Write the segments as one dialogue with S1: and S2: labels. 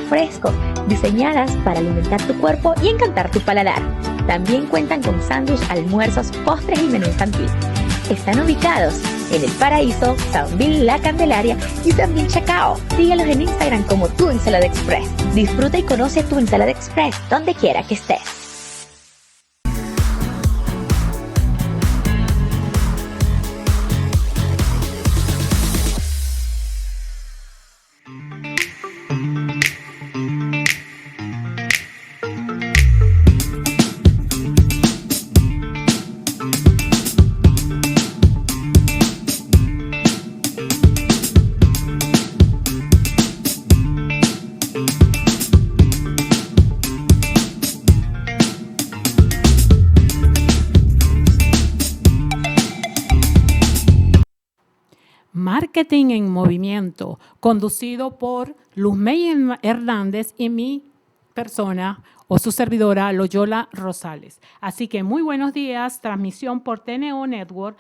S1: fresco, diseñadas para alimentar tu cuerpo y encantar tu paladar. También cuentan con sándwich, almuerzos, postres y menú infantil. Están ubicados en El Paraíso, Sanville, La Candelaria y también Chacao. Síguelos en Instagram como Tu Ensalada Express. Disfruta y conoce Tu Ensalada Express donde quiera que estés.
S2: Marketing en Movimiento, conducido por Luzmey Hernández y mi persona o su servidora Loyola Rosales. Así que muy buenos días, transmisión por TNO Network,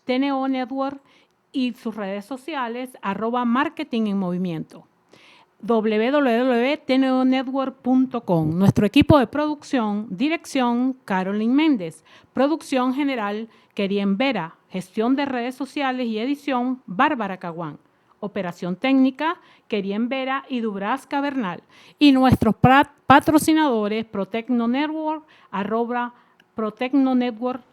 S2: @TNO Network y sus redes sociales, @Marketing en Movimiento. www.tnonetwork.com. Nuestro equipo de producción, dirección, Carolyn Méndez. Producción general, Kerien Vera. Gestión de redes sociales y edición, Bárbara Caguán. Operación técnica, Kerien Vera y Dubrasca Bernal. Y nuestros patrocinadores, Protecno Network, @Protecno Network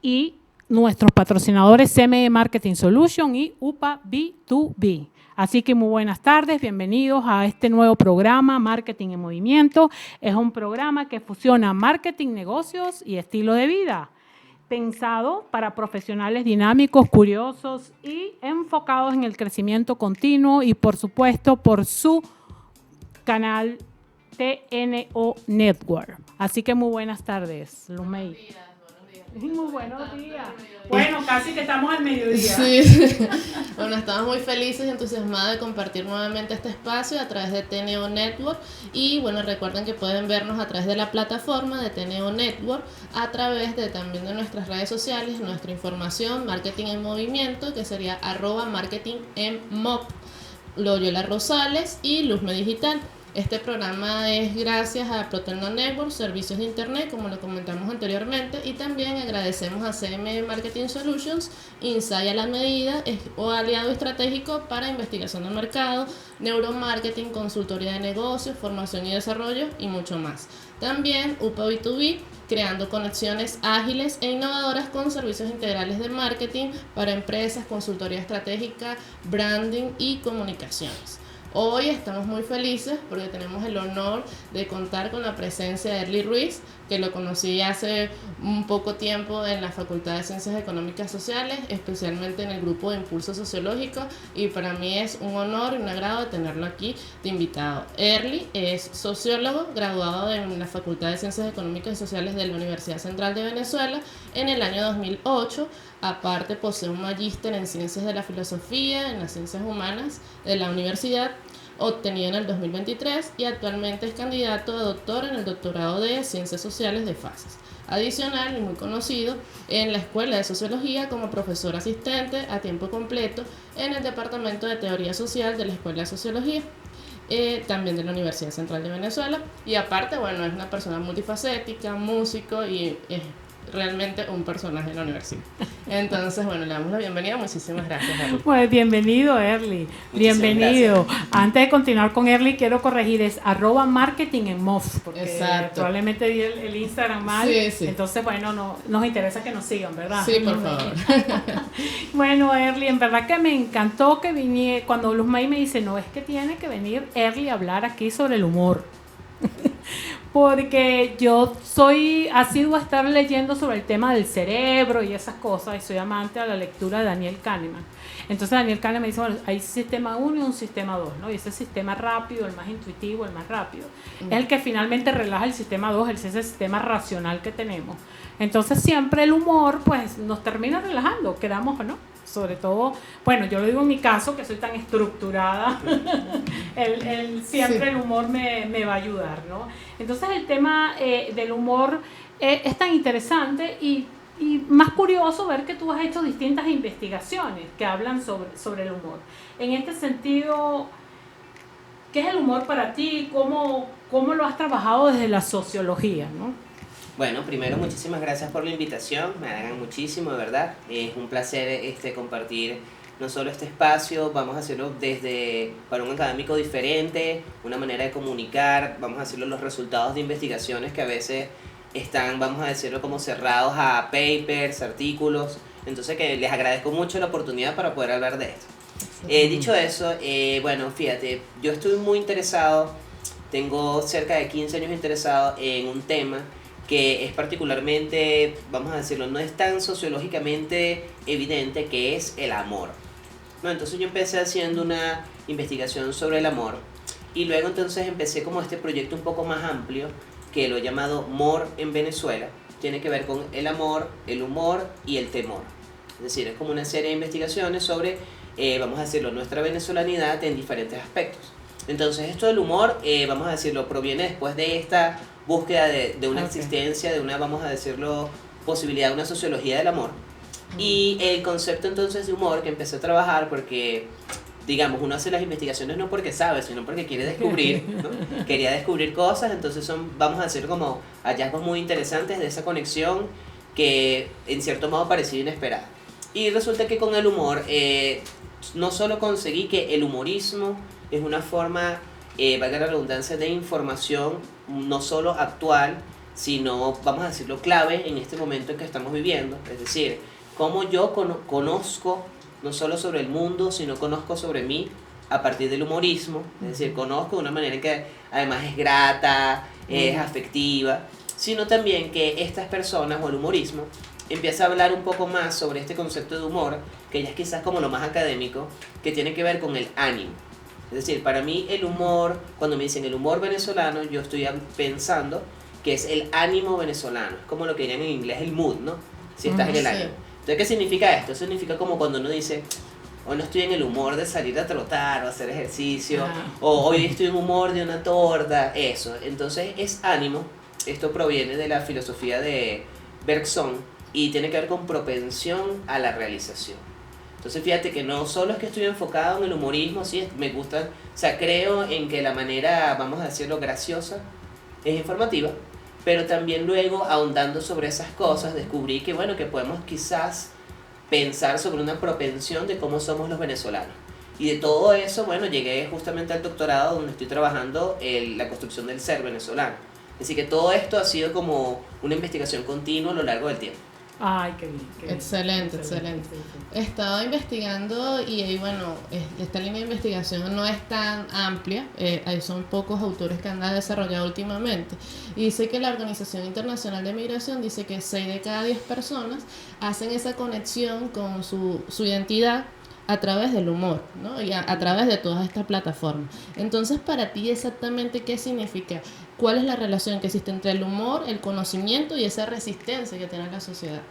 S2: y nuestros patrocinadores CME Marketing Solution y UPA B2B. Así que muy buenas tardes, bienvenidos a este nuevo programa Marketing en Movimiento. Es un programa que fusiona marketing, negocios y estilo de vida, pensado para profesionales dinámicos, curiosos y enfocados en el crecimiento continuo y, por supuesto, por su canal TNO Network. Así que muy buenas tardes, Luzmey. Muy buenos días. Bueno, casi que estamos al mediodía.
S3: Sí. Bueno, estamos muy felices y entusiasmados de compartir nuevamente este espacio a través de TNO Network. Y bueno, recuerden que pueden vernos a través de la plataforma de TNO Network, a través de también de nuestras redes sociales, nuestra información, Marketing en Movimiento, que sería @marketingenmop, Loyola Rosales y Luzme Digital. Este programa es gracias a Protecno Network, servicios de internet, como lo comentamos anteriormente, y también agradecemos a CME Marketing Solutions, Insight a la medida o aliado estratégico para investigación de mercado, neuromarketing, consultoría de negocios, formación y desarrollo y mucho más. También UPA B2B, creando conexiones ágiles e innovadoras con servicios integrales de marketing para empresas, consultoría estratégica, branding y comunicaciones. Hoy estamos muy felices porque tenemos el honor de contar con la presencia de Erly Ruiz, que lo conocí hace un poco tiempo en la Facultad de Ciencias Económicas Sociales, especialmente en el grupo de Impulso Sociológico, y para mí es un honor y un agrado tenerlo aquí de invitado. Erly es sociólogo, graduado en la Facultad de Ciencias Económicas y Sociales de la Universidad Central de Venezuela en el año 2008. Aparte posee un magíster en Ciencias de la Filosofía en las Ciencias Humanas de la universidad, obtenido en el 2023, y actualmente es candidato a doctor en el doctorado de Ciencias Sociales de FACES. Adicional y muy conocido en la Escuela de Sociología como profesor asistente a tiempo completo en el Departamento de Teoría Social de la Escuela de Sociología, también de la Universidad Central de Venezuela. Y aparte, bueno, es una persona multifacética, músico y realmente un personaje en la universidad. Entonces, bueno, le damos la bienvenida. Muchísimas gracias, Erly.
S2: Pues bienvenido, Erly. Bienvenido. Antes de continuar con Erly, quiero corregir, es @marketingenmov, porque
S3: exacto,
S2: probablemente di el Instagram mal.
S3: Sí.
S2: Entonces, bueno, nos interesa que nos sigan, ¿verdad?
S3: Sí, por favor.
S2: Bueno, Erly, en verdad que me encantó que viniera. Cuando Luzmey me dice, no, es que tiene que venir Erly a hablar aquí sobre el humor. Porque yo soy asidua a estar leyendo sobre el tema del cerebro y esas cosas, y soy amante a la lectura de Daniel Kahneman. Entonces Daniel Kahneman me dice, bueno, hay sistema 1 y un sistema 2, ¿no? Y ese sistema rápido, el más intuitivo, el más rápido, es el que finalmente relaja el sistema 2, ese sistema racional que tenemos. Entonces siempre el humor, pues, nos termina relajando, queramos o no. Sobre todo, bueno, yo lo digo en mi caso, que soy tan estructurada, siempre el humor me va a ayudar, ¿no? Entonces el tema del humor es tan interesante y más curioso ver que tú has hecho distintas investigaciones que hablan sobre el humor. En este sentido, ¿Qué es el humor para ti? ¿Cómo lo has trabajado desde la sociología, ¿no?
S4: Bueno, primero muchísimas gracias por la invitación, me halagan muchísimo, de verdad. Es un placer compartir no solo este espacio, vamos a hacerlo desde para un académico diferente, una manera de comunicar, vamos a hacerlo los resultados de investigaciones que a veces están, vamos a decirlo, como cerrados a papers, artículos. Entonces que les agradezco mucho la oportunidad para poder hablar de esto. Dicho eso, bueno, fíjate, yo estoy muy interesado, tengo cerca de 15 años interesado en un tema que es particularmente, vamos a decirlo, no es tan sociológicamente evidente, que es el amor. ¿No? Entonces yo empecé haciendo una investigación sobre el amor y luego entonces empecé como este proyecto un poco más amplio que lo he llamado Mor en Venezuela. Tiene que ver con el amor, el humor y el temor. Es decir, es como una serie de investigaciones sobre, vamos a decirlo, nuestra venezolanidad en diferentes aspectos. Entonces esto del humor, vamos a decirlo, proviene después de esta búsqueda de una existencia, de una, vamos a decirlo, posibilidad de una sociología del amor. Y el concepto entonces de humor que empecé a trabajar porque, digamos, uno hace las investigaciones no porque sabe, sino porque quiere descubrir, ¿no? Quería descubrir cosas, entonces son, vamos a decir, como hallazgos muy interesantes de esa conexión que en cierto modo parecía inesperada. Y resulta que con el humor, no solo conseguí que el humorismo es una forma, valga la redundancia, de información no solo actual, sino, vamos a decirlo, clave en este momento en que estamos viviendo. Es decir, cómo yo conozco no solo sobre el mundo, sino conozco sobre mí a partir del humorismo. Es decir, conozco de una manera que además es grata, es afectiva, sino también que estas personas o el humorismo empieza a hablar un poco más sobre este concepto de humor, que ya es quizás como lo más académico, que tiene que ver con el ánimo. Es decir, para mí el humor, cuando me dicen el humor venezolano, yo estoy pensando que es el ánimo venezolano. Es como lo que dirían en inglés el mood, ¿no? Si estás en el ánimo. Entonces, ¿qué significa esto? Significa como cuando uno dice, hoy no estoy en el humor de salir a trotar o hacer ejercicio, o hoy estoy en humor de una torta, eso. Entonces, es ánimo. Esto proviene de la filosofía de Bergson y tiene que ver con propensión a la realización. Entonces fíjate que no solo es que estoy enfocado en el humorismo, sí, me gusta, o sea, creo en que la manera, vamos a decirlo, graciosa es informativa, pero también luego, ahondando sobre esas cosas, descubrí que, bueno, que podemos quizás pensar sobre una propensión de cómo somos los venezolanos. Y de todo eso, bueno, llegué justamente al doctorado donde estoy trabajando la construcción del ser venezolano. Así que todo esto ha sido como una investigación continua a lo largo del tiempo.
S2: Ay, qué bien. Qué bien.
S3: Excelente. He estado investigando y bueno, esta línea de investigación no es tan amplia, son pocos autores que han desarrollado últimamente. Y dice que la Organización Internacional de Migración dice que 6 de cada 10 personas hacen esa conexión con su identidad a través del humor, ¿no? Y a través de todas estas plataformas. Entonces, para ti, exactamente, ¿qué significa? ¿Cuál es la relación que existe entre el humor, el conocimiento y esa resistencia que tiene la sociedad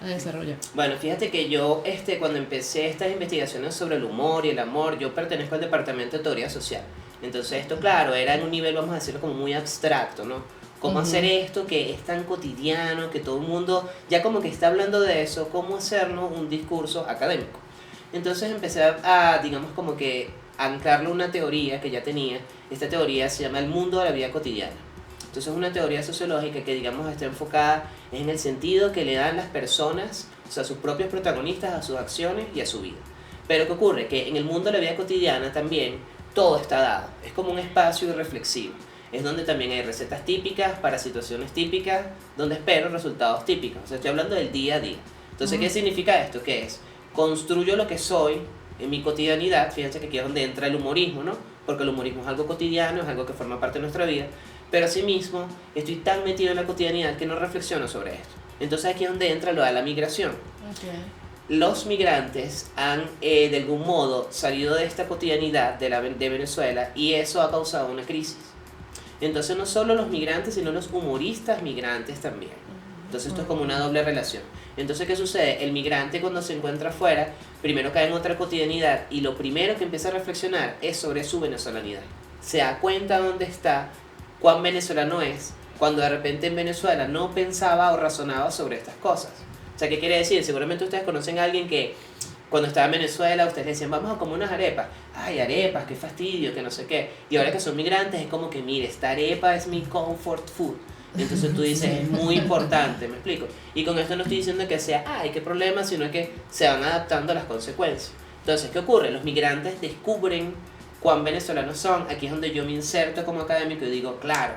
S3: a desarrollar?
S4: Bueno, fíjate que yo, cuando empecé estas investigaciones sobre el humor y el amor, yo pertenezco al departamento de teoría social. Entonces esto, claro, era en un nivel, vamos a decirlo, como muy abstracto, ¿no? Cómo hacer esto que es tan cotidiano, que todo el mundo ya como que está hablando de eso, cómo hacernos un discurso académico. Entonces empecé a digamos, como que anclarle una teoría que ya tenía. Esta teoría se llama el mundo de la vida cotidiana. Entonces es una teoría sociológica que, digamos, está enfocada en el sentido que le dan las personas, o sea, sus propios protagonistas, a sus acciones y a su vida. Pero ¿qué ocurre? Que en el mundo de la vida cotidiana también todo está dado. Es como un espacio irreflexivo. Es donde también hay recetas típicas para situaciones típicas, donde espero resultados típicos. O sea, estoy hablando del día a día. Entonces, ¿qué significa esto? ¿Qué es? Construyo lo que soy en mi cotidianidad. Fíjense que aquí es donde entra el humorismo, ¿no? Porque el humorismo es algo cotidiano, es algo que forma parte de nuestra vida, pero asimismo estoy tan metido en la cotidianidad que no reflexiono sobre esto. Entonces aquí es donde entra lo de la migración. Los migrantes han de algún modo salido de esta cotidianidad de Venezuela y eso ha causado una crisis. Entonces no solo los migrantes, sino los humoristas migrantes también. Entonces esto es como una doble relación. Entonces, ¿qué sucede? El migrante, cuando se encuentra afuera, primero cae en otra cotidianidad y lo primero que empieza a reflexionar es sobre su venezolanidad. Se da cuenta dónde está, cuán venezolano es, cuando de repente en Venezuela no pensaba o razonaba sobre estas cosas. O sea, ¿qué quiere decir? Seguramente ustedes conocen a alguien que Cuando estaba en Venezuela, ustedes le decían, vamos a comer unas arepas. Ay, arepas, qué fastidio, que no sé qué. Y ahora que son migrantes, es como que, mire, esta arepa es mi comfort food. Y entonces tú dices, es muy importante, ¿me explico? Y con esto no estoy diciendo que sea, ay, qué problema, sino que se van adaptando a las consecuencias. Entonces, ¿qué ocurre? Los migrantes descubren cuán venezolanos son. Aquí es donde yo me inserto como académico y digo, claro,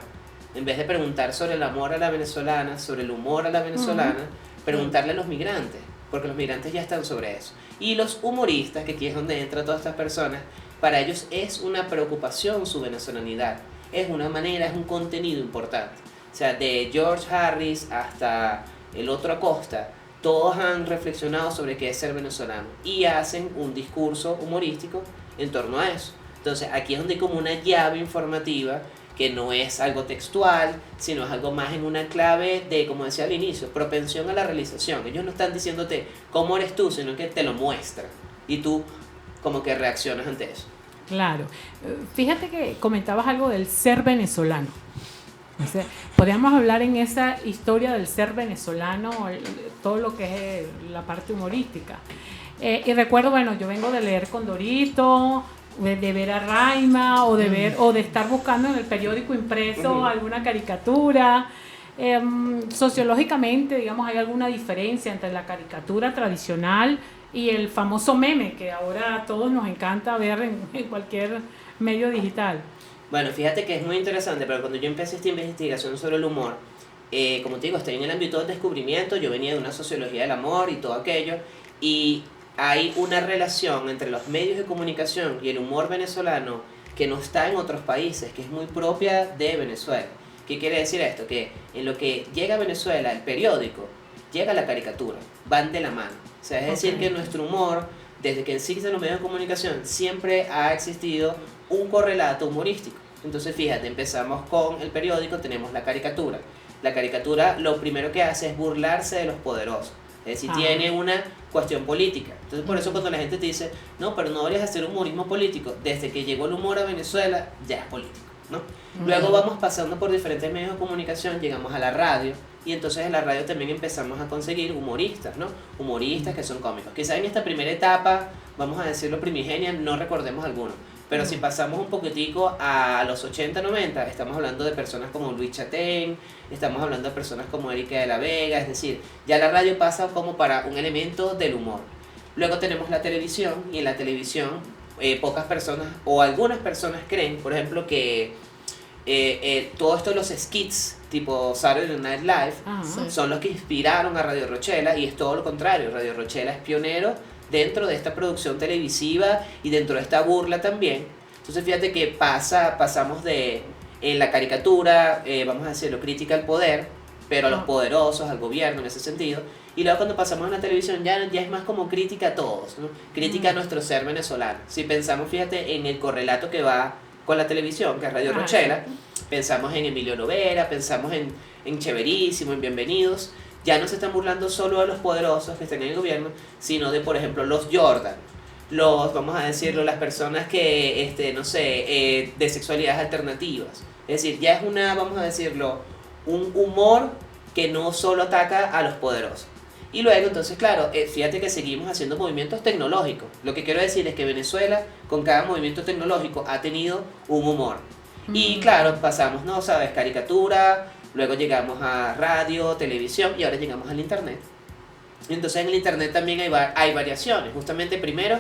S4: en vez de preguntar sobre el amor a la venezolana, sobre el humor a la venezolana, preguntarle a los migrantes, porque los migrantes ya están sobre eso. Y los humoristas, que aquí es donde entran todas estas personas, para ellos es una preocupación su venezolanidad, es una manera, es un contenido importante. O sea, de George Harris hasta el otro Acosta, todos han reflexionado sobre qué es ser venezolano y hacen un discurso humorístico en torno a eso. Entonces, aquí es donde hay como una llave informativa que no es algo textual, sino es algo más en una clave de, como decía al inicio, propensión a la realización. Ellos no están diciéndote cómo eres tú, sino que te lo muestran y tú como que reaccionas ante eso.
S2: Claro. Fíjate que comentabas algo del ser venezolano. Podríamos hablar en esa historia del ser venezolano, todo lo que es la parte humorística. Y recuerdo, bueno, yo vengo de leer Condorito, de ver a Raima, o de ver, o de estar buscando en el periódico impreso alguna caricatura. Sociológicamente, digamos, hay alguna diferencia entre la caricatura tradicional y el famoso meme que ahora a todos nos encanta ver en cualquier medio digital.
S4: Bueno, fíjate que es muy interesante, pero cuando yo empecé esta investigación sobre el humor, como te digo, estoy en el ámbito del descubrimiento, yo venía de una sociología del amor y todo aquello, y hay una relación entre los medios de comunicación y el humor venezolano que no está en otros países, que es muy propia de Venezuela. ¿Qué quiere decir esto? Que en lo que llega a Venezuela, el periódico, llega la caricatura, van de la mano. O sea, es decir, que nuestro humor, desde que existen los medios de comunicación, siempre ha existido un correlato humorístico. Entonces, fíjate, empezamos con el periódico, tenemos la caricatura. La caricatura lo primero que hace es burlarse de los poderosos. Es decir, tiene una cuestión política. Entonces, por eso cuando la gente te dice, no, pero no deberías hacer humorismo político, desde que llegó el humor a Venezuela, ya es político, ¿no? Luego vamos pasando por diferentes medios de comunicación, llegamos a la radio, y entonces en la radio también empezamos a conseguir humoristas, ¿no? Humoristas que son cómicos. Quizá en esta primera etapa, vamos a decirlo primigenia, no recordemos alguno. Pero si pasamos un poquitico a los 80, 90, estamos hablando de personas como Luis Chatén, estamos hablando de personas como Erika de la Vega, es decir, ya la radio pasa como para un elemento del humor. Luego tenemos la televisión, y en la televisión pocas personas, o algunas personas creen, por ejemplo, que todo esto de los skits, tipo Saturday Night Live, son los que inspiraron a Radio Rochela, y es todo lo contrario. Radio Rochela es pionero dentro de esta producción televisiva y dentro de esta burla también. Entonces fíjate que pasamos de la caricatura, vamos a decirlo, crítica al poder, pero a los poderosos, al gobierno en ese sentido. Y luego cuando pasamos a la televisión ya es más como crítica a todos, ¿no? Crítica a nuestro ser venezolano. Si pensamos, fíjate, en el correlato que va con la televisión, que es Radio Rochela, pensamos en Emilio Lovera, pensamos en Chéverísimo, en Bienvenidos. Ya no se están burlando solo de los poderosos que están en el gobierno, sino de, por ejemplo, los Jordan, vamos a decirlo, las personas que, no sé, de sexualidades alternativas. Es decir, ya es vamos a decirlo, un humor que no solo ataca a los poderosos. Y luego, entonces, claro, fíjate que seguimos haciendo movimientos tecnológicos. Lo que quiero decir es que Venezuela, con cada movimiento tecnológico, ha tenido un humor. Y claro, pasamos, ¿no? ¿Sabes? Caricatura, luego llegamos a radio, televisión y ahora llegamos al internet. Entonces en el internet también hay variaciones. Justamente primero,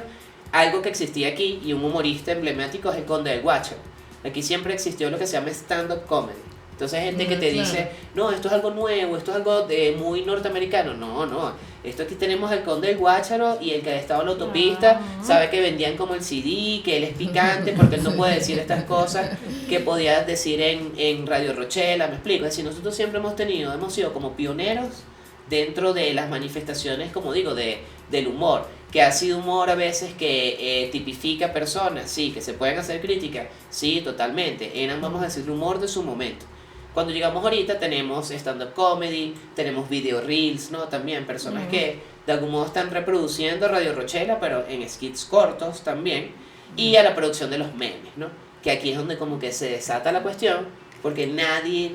S4: algo que existía aquí y un humorista emblemático es el Conde del Guácharo. Aquí siempre existió lo que se llama stand-up comedy. Entonces hay gente que te dice, no, esto es algo nuevo, esto es algo muy norteamericano. No, esto aquí tenemos el Conde del Guácharo, y el que ha estado en la autopista sabe que vendían como el CD, que él es picante porque él no puede decir estas cosas que podía decir en Radio Rochela, me explico. Es decir, nosotros siempre hemos sido como pioneros dentro de las manifestaciones, como digo, del humor, que ha sido humor a veces que tipifica personas, sí, que se pueden hacer críticas, sí, totalmente, eran, vamos a decir, humor de su momento. Cuando llegamos ahorita tenemos stand-up comedy, tenemos video reels, ¿no? También personas que de algún modo están reproduciendo Radio Rochela, pero en skits cortos también, y a la producción de los memes, ¿no? Que aquí es donde como que se desata la cuestión, porque nadie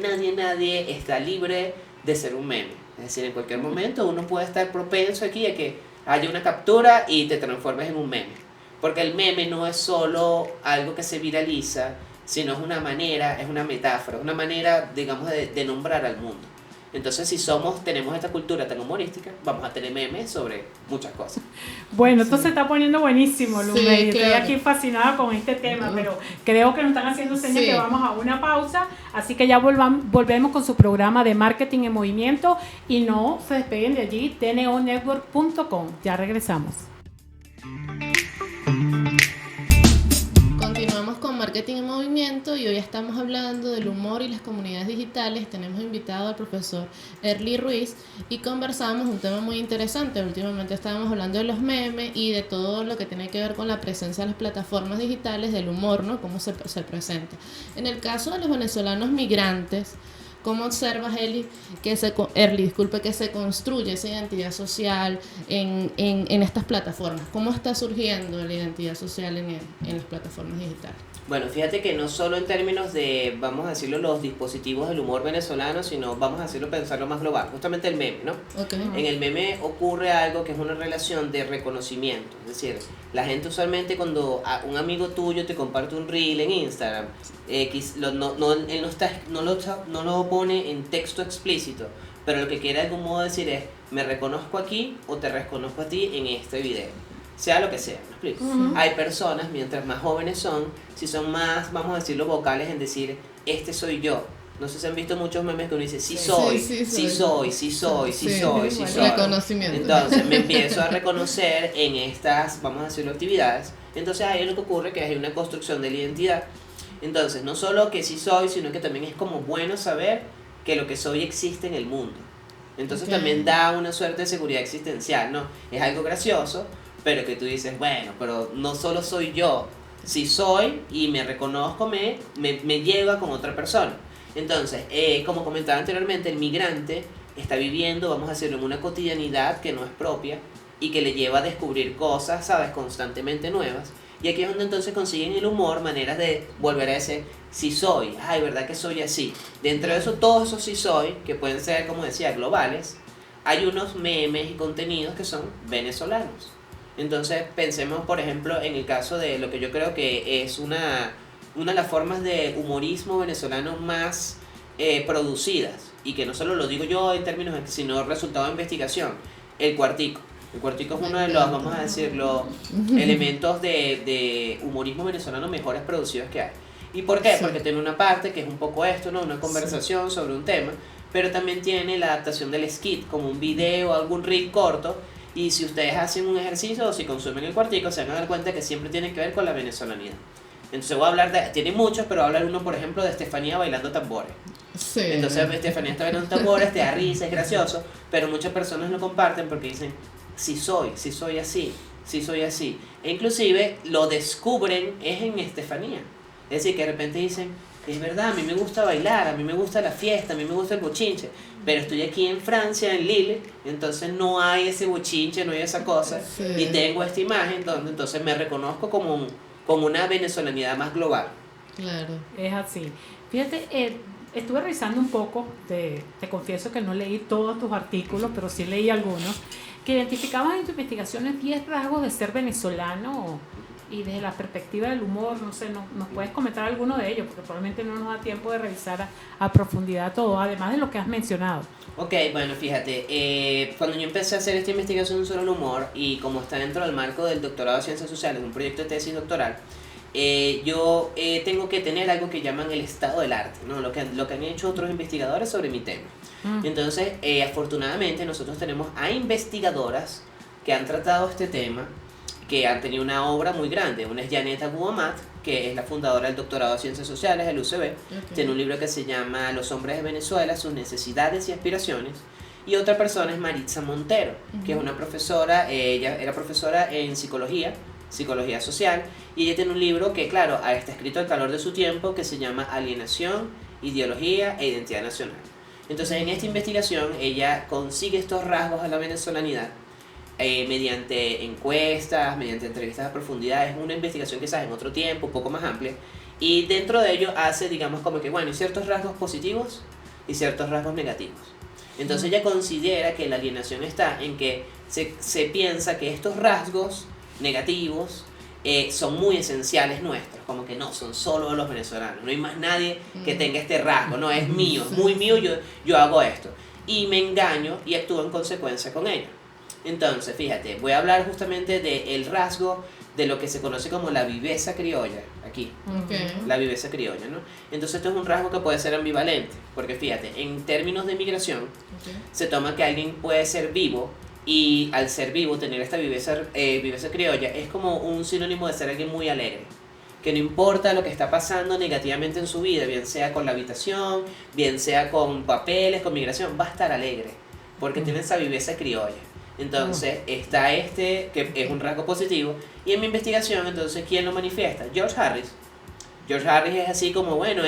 S4: está libre de ser un meme. Es decir, en cualquier momento uno puede estar propenso aquí a que haya una captura y te transformes en un meme. Porque el meme no es solo algo que se viraliza, sino es una manera, es una metáfora, una manera, digamos, de nombrar al mundo. Entonces, si tenemos esta cultura tan humorística, vamos a tener memes sobre muchas cosas.
S2: Bueno, esto se está poniendo buenísimo, Lumey.
S3: Sí,
S2: Estoy
S3: claro.
S2: aquí fascinada con este tema, pero creo que nos están haciendo señas
S3: Sí.
S2: que vamos a una pausa. Así que ya volvemos con su programa de Marketing en Movimiento y no se despeguen de allí, tneonetwork.com. Ya regresamos.
S3: Continuamos con Marketing en Movimiento y hoy estamos hablando del humor y las comunidades digitales. Tenemos invitado al profesor Erly Ruiz y conversamos un tema muy interesante. Últimamente estábamos hablando de los memes y de todo lo que tiene que ver con la presencia de las plataformas digitales, del humor, ¿no? Cómo se presenta. En el caso de los venezolanos migrantes, ¿cómo observas, Erly, que se construye esa identidad social en estas plataformas? ¿Cómo está surgiendo la identidad social en las plataformas digitales?
S4: Bueno, fíjate que no solo en términos de, vamos a decirlo, los dispositivos del humor venezolano, sino vamos a decirlo, pensarlo más global, justamente el meme, ¿no?
S3: Okay.
S4: En el meme ocurre algo que es una relación de reconocimiento, es decir, la gente usualmente cuando un amigo tuyo te comparte un reel en Instagram, él no lo pone en texto explícito, pero lo que quiere de algún modo decir es, me reconozco aquí o te reconozco a ti en este video. Sea lo que sea, ¿me explico? Hay personas, mientras más jóvenes son, si son más, vamos a decirlo, vocales en decir, este soy yo. No sé si han visto muchos memes que uno dice, sí soy.
S3: Reconocimiento.
S4: Entonces me empiezo a reconocer en estas, vamos a decirlo, actividades. Entonces ahí lo que ocurre es que hay una construcción de la identidad. Entonces no solo que sí soy, sino que también es como bueno saber que lo que soy existe en el mundo. Entonces también da una suerte de seguridad existencial, ¿no? Es algo gracioso, pero que tú dices, bueno, pero no solo soy yo, si soy y me reconozco, me lleva con otra persona. Entonces, como comentaba anteriormente, el migrante está viviendo, vamos a decirlo, en una cotidianidad que no es propia y que le lleva a descubrir cosas, ¿sabes?, constantemente nuevas. Y aquí es donde entonces consiguen el humor, maneras de volver a decir, sí soy, ay, ¿verdad que soy así? Dentro de eso, todos esos sí soy, que pueden ser, como decía, globales, hay unos memes y contenidos que son venezolanos. Entonces pensemos por ejemplo en el caso de lo que yo creo que es una de las formas de humorismo venezolano más producidas, y que no solo lo digo yo en términos sino resultado de investigación, el cuartico. El cuartico es uno de los, vamos a decirlo, elementos de humorismo venezolano mejores producidos que hay. ¿Y por qué?
S3: Sí.
S4: Porque tiene una parte que es un poco esto, ¿no? Una conversación sobre un tema, pero también tiene la adaptación del skit, como un video, algún reel corto. Y si ustedes hacen un ejercicio o si consumen el cuartico, se van a dar cuenta que siempre tiene que ver con la venezolanidad. Entonces voy a hablar tiene muchos, pero voy a hablar uno, por ejemplo, de Estefanía bailando tambores.
S3: Sí.
S4: Entonces Estefanía está bailando tambores, te da risa, es gracioso, pero muchas personas lo comparten porque dicen, sí soy así, sí soy así. E inclusive lo descubren es en Estefanía. Es decir, que de repente dicen, es verdad, a mí me gusta bailar, a mí me gusta la fiesta, a mí me gusta el bochinche, pero estoy aquí en Francia, en Lille, entonces no hay ese bochinche, no hay esa cosa,
S3: Sí.
S4: y tengo esta imagen donde entonces me reconozco como una venezolanidad más global.
S3: Claro.
S2: Es así. Fíjate, estuve revisando un poco, te confieso que no leí todos tus artículos, pero sí leí algunos, que identificaban en tus investigaciones 10 rasgos de ser venezolano y desde la perspectiva del humor, no sé, ¿nos puedes comentar alguno de ellos? Porque probablemente no nos da tiempo de revisar a profundidad todo, además de lo que has mencionado.
S4: Ok, bueno, fíjate, cuando yo empecé a hacer esta investigación sobre el humor, y como está dentro del marco del doctorado de Ciencias Sociales, un proyecto de tesis doctoral, yo tengo que tener algo que llaman el estado del arte, ¿no? Lo que han hecho otros investigadores sobre mi tema. Entonces, afortunadamente, nosotros tenemos a investigadoras que han tratado este tema, que han tenido una obra muy grande. Una es Janet Abu-Amat, que es la fundadora del doctorado de Ciencias Sociales del UCB.
S3: Okay.
S4: Tiene un libro que se llama Los hombres de Venezuela, sus necesidades y aspiraciones. Y otra persona es Maritza Montero, que es una profesora, ella era profesora en psicología social, y ella tiene un libro que, claro, está escrito al calor de su tiempo, que se llama Alienación, Ideología e Identidad Nacional. Entonces, en esta investigación, ella consigue estos rasgos a la venezolanidad mediante encuestas, mediante entrevistas a profundidad. Es una investigación quizás en otro tiempo, un poco más amplia, y dentro de ello hace, digamos, como que, bueno, ciertos rasgos positivos y ciertos rasgos negativos. Entonces ella considera que la alienación está en que se piensa que estos rasgos negativos son muy esenciales nuestros, como que no, son solo de los venezolanos, no hay más nadie que tenga este rasgo, no, es mío, es muy mío, yo hago esto. Y me engaño y actúo en consecuencia con ello. Entonces, fíjate, voy a hablar justamente del rasgo de lo que se conoce como la viveza criolla, aquí, la viveza criolla, ¿no? Entonces esto es un rasgo que puede ser ambivalente, porque fíjate, en términos de migración, se toma que alguien puede ser vivo, y al ser vivo, tener esta viveza criolla, es como un sinónimo de ser alguien muy alegre, que no importa lo que está pasando negativamente en su vida, bien sea con la habitación, bien sea con papeles, con migración, va a estar alegre, porque tiene esa viveza criolla. Entonces está que es un rasgo positivo, y en mi investigación, entonces, ¿quién lo manifiesta? George Harris. George Harris es así como, bueno,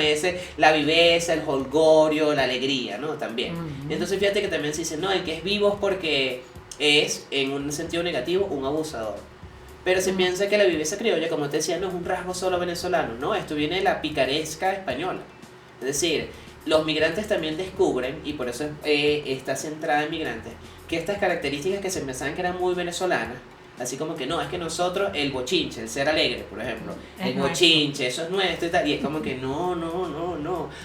S4: la viveza, el holgorio, la alegría, ¿no? También. Entonces fíjate que también se dice, no, el que es vivo es porque es, en un sentido negativo, un abusador. Pero se piensa que la viveza criolla, como te decía, no es un rasgo solo venezolano, no, esto viene de la picaresca española. Es decir, los migrantes también descubren, y por eso está centrada en migrantes, que estas características que se pensaban que eran muy venezolanas, así como que no, es que nosotros, el bochinche, el ser alegre, por ejemplo, el bochinche, eso es nuestro y tal, y es como que no,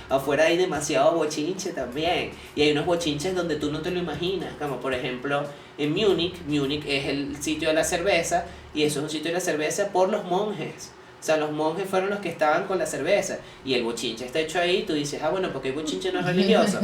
S4: afuera hay demasiado bochinche también, y hay unos bochinches donde tú no te lo imaginas, como por ejemplo en Múnich es el sitio de la cerveza, y eso es un sitio de la cerveza por los monjes. O sea, los monjes fueron los que estaban con la cerveza. Y el bochinche está hecho ahí. Tú dices, bueno, porque el bochinche no es religioso.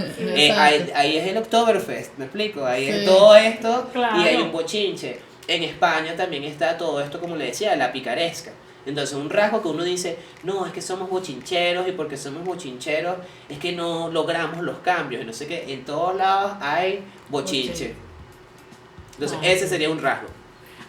S4: Ahí es el Oktoberfest, ¿me explico? Ahí es todo esto, claro. Y hay un bochinche. En España también está todo esto, como le decía, la picaresca. Entonces, un rasgo que uno dice, no, es que somos bochincheros, y porque somos bochincheros es que no logramos los cambios. Y no sé qué, en todos lados hay bochinche. Entonces, ese sería un rasgo.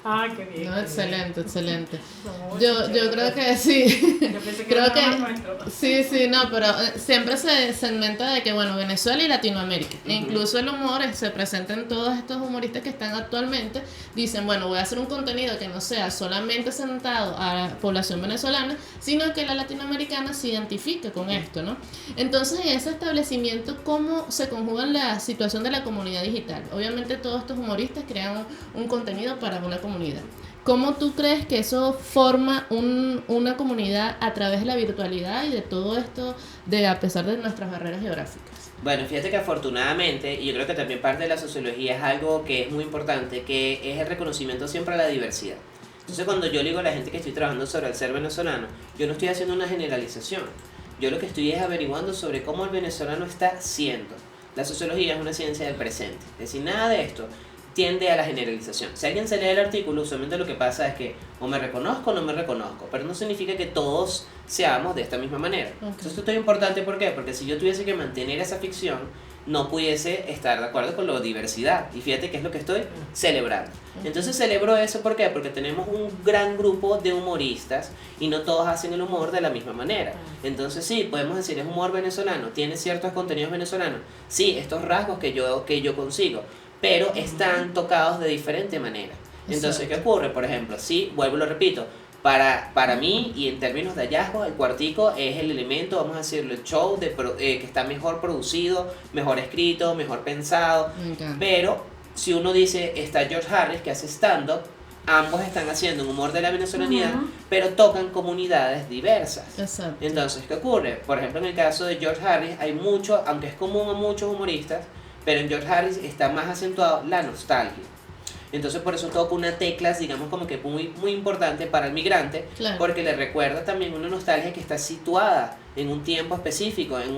S2: Ah, qué bien.
S3: No,
S2: qué
S3: excelente,
S2: bien.
S3: excelente.
S2: No,
S3: Yo creo que sí.
S2: Yo pensé que
S3: creo
S2: era
S3: que
S2: más nuestro.
S3: sí, no, pero siempre se segmenta de que, bueno, Venezuela y Latinoamérica. E incluso el humor se presenta en todos estos humoristas que están actualmente. Dicen, bueno, voy a hacer un contenido que no sea solamente sentado a la población venezolana, sino que la latinoamericana se identifique con esto, ¿no? Entonces, en ese establecimiento, ¿cómo se conjugan la situación de la comunidad digital? Obviamente todos estos humoristas crean un contenido para una comunidad. ¿Cómo tú crees que eso forma una comunidad a través de la virtualidad y de todo esto, a pesar de nuestras barreras geográficas?
S4: Bueno, fíjate que afortunadamente, y yo creo que también parte de la sociología es algo que es muy importante, que es el reconocimiento siempre a la diversidad. Entonces, cuando yo le digo a la gente que estoy trabajando sobre el ser venezolano, yo no estoy haciendo una generalización. Yo lo que estoy es averiguando sobre cómo el venezolano está siendo. La sociología es una ciencia del presente. Es decir, nada de esto tiende a la generalización. Si alguien se lee el artículo, usualmente lo que pasa es que o me reconozco o no me reconozco, pero no significa que todos seamos de esta misma manera. Entonces esto es importante, ¿por qué? Porque si yo tuviese que mantener esa ficción, no pudiese estar de acuerdo con la diversidad. Y fíjate que es lo que estoy celebrando. Entonces celebro eso, ¿por qué? Porque tenemos un gran grupo de humoristas y no todos hacen el humor de la misma manera. Entonces sí, podemos decir, es humor venezolano, tiene ciertos contenidos venezolanos. Sí, estos rasgos que yo consigo, pero están tocados de diferente manera. Entonces, ¿qué ocurre? Por ejemplo, sí, vuelvo y lo repito, para mí, y en términos de hallazgo, el Cuartico es el elemento, vamos a decirlo, el show que está mejor producido, mejor escrito, mejor pensado. Pero si uno dice, está George Harris, que hace stand-up, ambos están haciendo un humor de la venezolanidad, pero tocan comunidades diversas.
S3: Exacto.
S4: Entonces, ¿qué ocurre? Por ejemplo, en el caso de George Harris, hay mucho, aunque es común a muchos humoristas, pero en George Harris está más acentuado la nostalgia. Entonces por eso toca una tecla, digamos, como que muy, muy importante para el migrante, claro, porque le recuerda también una nostalgia que está situada en un tiempo específico, en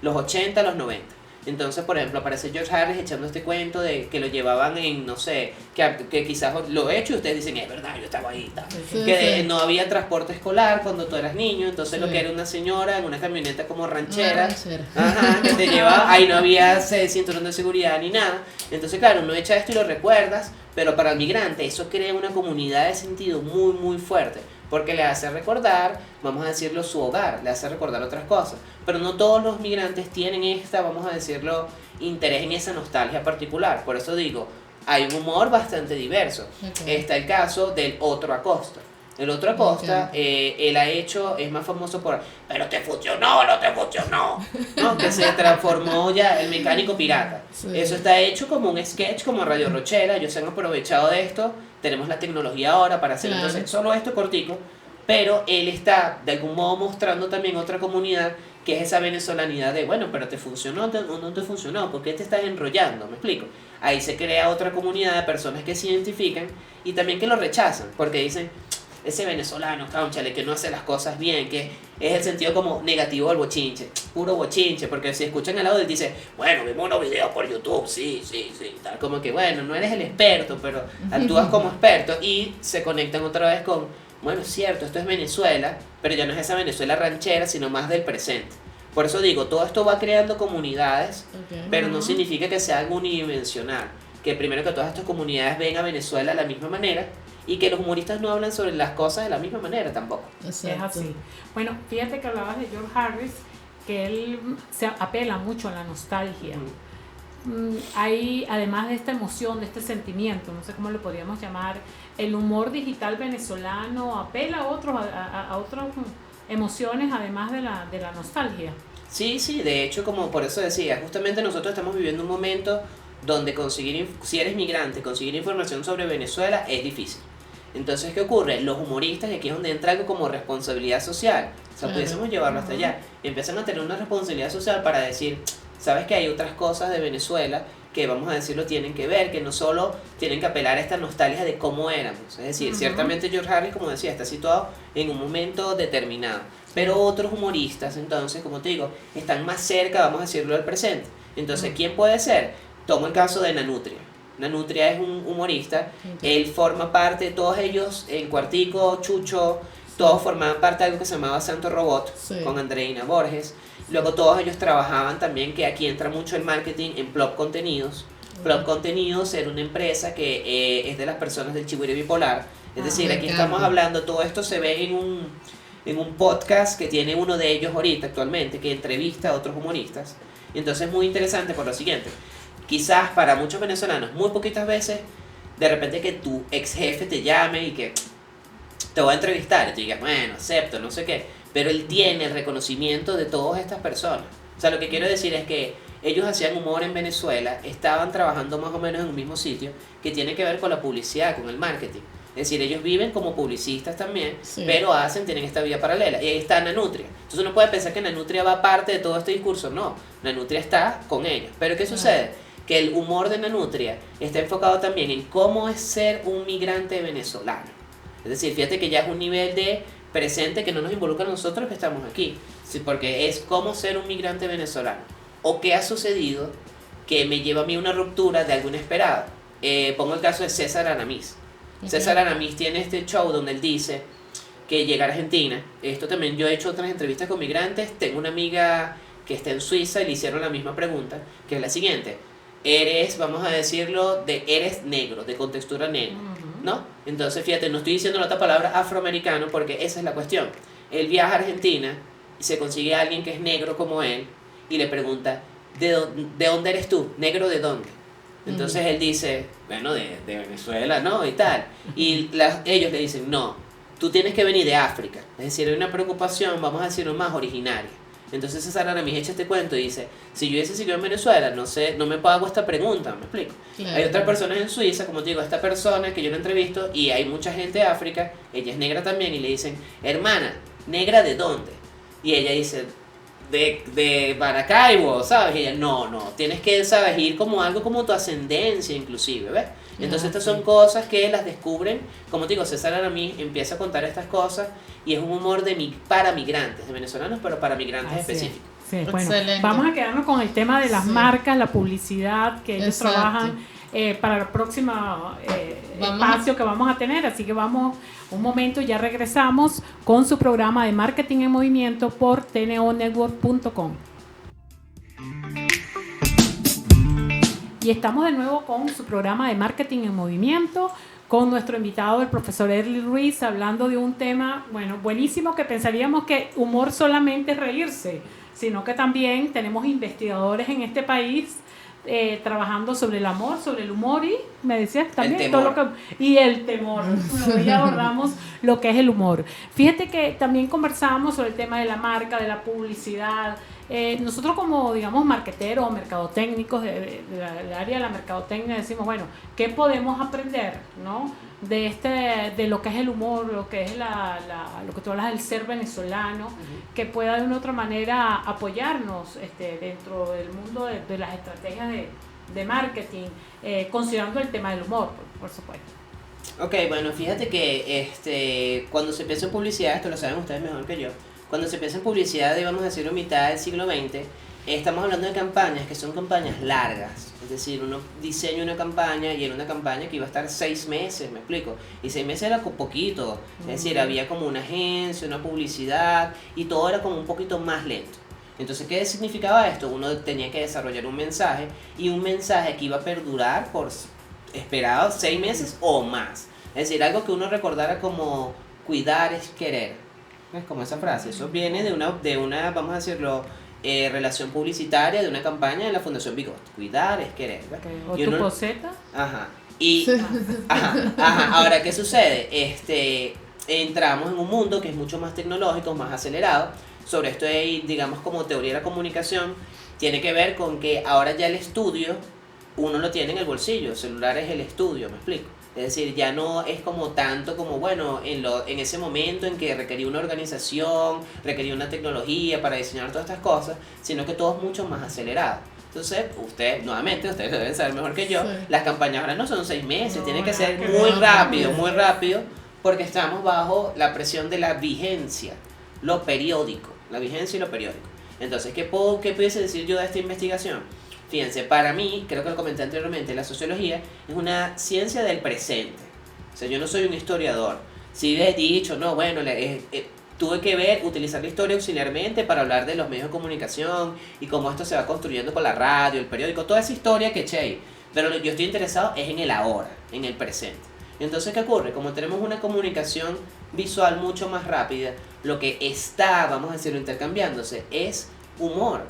S4: los 80, los 90. Entonces, por ejemplo, aparece George Harris echando este cuento de que lo llevaban en, no sé, que quizás lo he hecho y ustedes dicen, es verdad, yo estaba ahí, que no había transporte escolar cuando tú eras niño, entonces lo que era una señora en una camioneta como ranchera, que te llevaba, ahí no había cinturón de seguridad ni nada. Entonces, claro, uno echa esto y lo recuerdas, pero para el migrante eso crea una comunidad de sentido muy, muy fuerte, porque le hace recordar, vamos a decirlo, su hogar, le hace recordar otras cosas. Pero no todos los migrantes tienen vamos a decirlo, interés en esa nostalgia particular. Por eso digo, hay un humor bastante diverso. Está el caso del otro Acosta. El otro Acosta, él ha hecho, es más famoso por, pero te funcionó, no te funcionó, ¿no? Que se transformó ya el mecánico pirata.
S3: Sí.
S4: Eso está hecho como un sketch, como Radio Rochela, ellos se han aprovechado de esto, tenemos la tecnología ahora para hacer
S3: Claro.
S4: entonces solo esto cortico, pero él está de algún modo mostrando también otra comunidad que es esa venezolanidad de, bueno, pero te funcionó o no te funcionó, ¿por qué te estás enrollando? ¿Me explico? Ahí se crea otra comunidad de personas que se identifican y también que lo rechazan, porque dicen, ese venezolano, cónchale, que no hace las cosas bien, que es el sentido como negativo del bochinche, puro bochinche, porque si escuchan al lado él dice, bueno, vimos unos videos por YouTube, sí, tal, como que bueno, no eres el experto, pero actúas como experto y se conectan otra vez con, bueno, es cierto, esto es Venezuela, pero ya no es esa Venezuela ranchera, sino más del presente. Por eso digo, todo esto va creando comunidades,
S3: Ok.
S4: pero no significa que sea algo unidimensional, que primero que todas estas comunidades ven a Venezuela de la misma manera, y que los humoristas no hablan sobre las cosas de la misma manera tampoco.
S2: Es
S3: Exacto.
S2: así. Bueno, fíjate que hablabas de George Harris, que él se apela mucho a la nostalgia. Hay, además de esta emoción, de este sentimiento, no sé cómo lo podríamos llamar, el humor digital venezolano apela a otras emociones, además de la nostalgia.
S4: Sí, de hecho, como por eso decía, justamente nosotros estamos viviendo un momento donde si eres migrante, conseguir información sobre Venezuela es difícil. Entonces, ¿qué ocurre? Los humoristas, y aquí es donde entra algo como responsabilidad social, o sea,
S3: Claro.
S4: pudiésemos llevarlo hasta allá, empiezan a tener una responsabilidad social para decir, sabes que hay otras cosas de Venezuela que, vamos a decirlo, tienen que ver, que no solo tienen que apelar a esta nostalgia de cómo éramos, es decir, ciertamente George Harris, como decía, está situado en un momento determinado, pero otros humoristas, entonces, como te digo, están más cerca, vamos a decirlo, del presente. Entonces, ¿quién puede ser? Tomo el caso de Nanutria. Nanutria es un humorista, él forma parte de todos ellos, el Cuartico, Chucho, todos formaban parte de algo que se llamaba Santo Robot,
S3: Sí.
S4: con Andreina Borges. Luego todos ellos trabajaban también, que aquí entra mucho el marketing, en Plop Contenidos. Plop Contenidos era una empresa que es de las personas del Chihuire Bipolar. Es decir,
S3: me
S4: aquí
S3: encanta.
S4: estamos hablando, todo esto se ve en un podcast que tiene uno de ellos ahorita actualmente, que entrevista a otros humoristas. Y entonces es muy interesante por lo siguiente. Quizás para muchos venezolanos, muy poquitas veces, de repente que tu ex jefe te llame y que te voy a entrevistar y te digas, bueno, acepto, no sé qué, pero él tiene el reconocimiento de todas estas personas. O sea, lo que quiero decir es que ellos hacían humor en Venezuela, estaban trabajando más o menos en un mismo sitio, que tiene que ver con la publicidad, con el marketing. Es decir, ellos viven como publicistas también,
S3: Sí.
S4: pero tienen esta vida paralela. Y ahí está Nanutria. Entonces uno puede pensar que Nanutria va aparte de todo este discurso. No, Nanutria está con ellos. Pero ¿qué sucede? Que el humor de Nanutria está enfocado también en cómo es ser un migrante venezolano. Es decir, fíjate que ya es un nivel de presente que no nos involucra a nosotros que estamos aquí. Sí, porque es cómo ser un migrante venezolano. O qué ha sucedido que me lleva a mí una ruptura de algo inesperado. Pongo el caso de César Aramis.
S3: Ok.
S4: César Aramis tiene este show donde él dice que llega a Argentina. Esto también, yo he hecho otras entrevistas con migrantes. Tengo una amiga que está en Suiza y le hicieron la misma pregunta, que es la siguiente. Eres, vamos a decirlo, eres negro, de contextura negra, ¿no? Entonces, fíjate, no estoy diciendo la otra palabra afroamericano porque esa es la cuestión. Él viaja a Argentina y se consigue a alguien que es negro como él y le pregunta, ¿de dónde eres tú? ¿Negro de dónde? Entonces él dice, bueno, de Venezuela, ¿no? Y tal. Y ellos le dicen, no, tú tienes que venir de África. Es decir, hay una preocupación, vamos a decirlo, más originaria. Entonces César Aramis echa este cuento y dice, si yo hubiese seguido en Venezuela, no sé, no me hago esta pregunta, ¿me explico?
S3: Claro.
S4: Hay otras personas en Suiza, como te digo, esta persona que yo la entrevisto, y hay mucha gente de África, ella es negra también, y le dicen, hermana, ¿negra de dónde? Y ella dice, de Maracaibo, ¿sabes? Y ella, no, tienes que, ¿sabes? Ir como algo como tu ascendencia inclusive, ¿ves? Entonces estas son cosas que las descubren, como te digo, César Aramis empieza a contar estas cosas y es un humor para migrantes, de venezolanos, pero para migrantes
S2: Así es.
S4: específicos.
S2: Sí, bueno,
S3: Excelente.
S2: vamos a quedarnos con el tema de las
S3: Sí.
S2: marcas, la publicidad que ellos
S3: Exacto.
S2: trabajan para el próximo
S3: Vamos
S2: espacio que vamos a tener. Así que vamos un momento, ya regresamos con su programa de Marketing en Movimiento por tneonetwork.com. Y estamos de nuevo con su programa de Marketing en Movimiento, con nuestro invitado, el profesor Erly Ruiz, hablando de un tema, bueno, buenísimo, que pensaríamos que humor solamente es reírse, sino que también tenemos investigadores en este país trabajando sobre el amor, sobre el humor y me decías también
S4: El
S2: todo
S4: temor.
S2: y el temor. Hoy abordamos lo que es el humor. Fíjate que también conversábamos sobre el tema de la marca, de la publicidad. Nosotros como, digamos, marqueteros o mercadotécnicos del área de la mercadotecnia decimos, bueno, ¿qué podemos aprender, no? De lo que es el humor, lo que es lo que tú hablas del ser venezolano, que pueda de una u otra manera apoyarnos dentro del mundo de las estrategias de marketing, considerando el tema del humor, por supuesto.
S4: Ok, bueno, fíjate que cuando se piensa en publicidad, esto lo saben ustedes mejor que yo, cuando se piensa en publicidad, digamos decirlo, a mitad del siglo XX, estamos hablando de campañas que son campañas largas. Es decir, uno diseña una campaña y era una campaña que iba a estar 6 meses, me explico. Y 6 meses era poquito. Es decir, había como una agencia, una publicidad y todo era como un poquito más lento. Entonces, ¿qué significaba esto? Uno tenía que desarrollar un mensaje y un mensaje que iba a perdurar por esperado 6 meses o más. Es decir, algo que uno recordara como cuidar es querer. Es como esa frase. Eso viene de una vamos a decirlo, relación publicitaria de una campaña de la Fundación Bigot. Cuidar es querer.
S2: Okay. O
S4: Y
S2: tu
S4: uno-
S2: poseta.
S4: Ajá. Y ajá. Ahora, ¿qué sucede? Entramos en un mundo que es mucho más tecnológico, más acelerado. Sobre esto hay, digamos, como teoría de la comunicación, tiene que ver con que ahora ya el estudio uno lo tiene en el bolsillo, el celular es el estudio, me explico. Es decir, ya no es como tanto como, bueno, en ese momento en que requería una organización, requería una tecnología para diseñar todas estas cosas, sino que todo es mucho más acelerado. Entonces, ustedes deben saber mejor que yo,
S3: Sí.
S4: las campañas ahora no son 6 meses,
S2: No,
S4: tiene que
S2: nada
S4: ser
S2: que
S4: muy
S2: ver.
S4: muy rápido, porque estamos bajo la presión de la vigencia, lo periódico, la vigencia y lo periódico. Entonces, ¿qué pudiese decir yo de esta investigación? Fíjense, para mí, creo que lo comenté anteriormente, la sociología es una ciencia del presente. O sea, yo no soy un historiador. Si les he dicho, no, bueno, tuve que utilizar la historia auxiliarmente para hablar de los medios de comunicación y cómo esto se va construyendo con la radio, el periódico, toda esa historia que eché ahí. Pero yo estoy interesado es en el ahora, en el presente. Entonces, ¿qué ocurre? Como tenemos una comunicación visual mucho más rápida, lo que está, vamos a decirlo, intercambiándose es humor.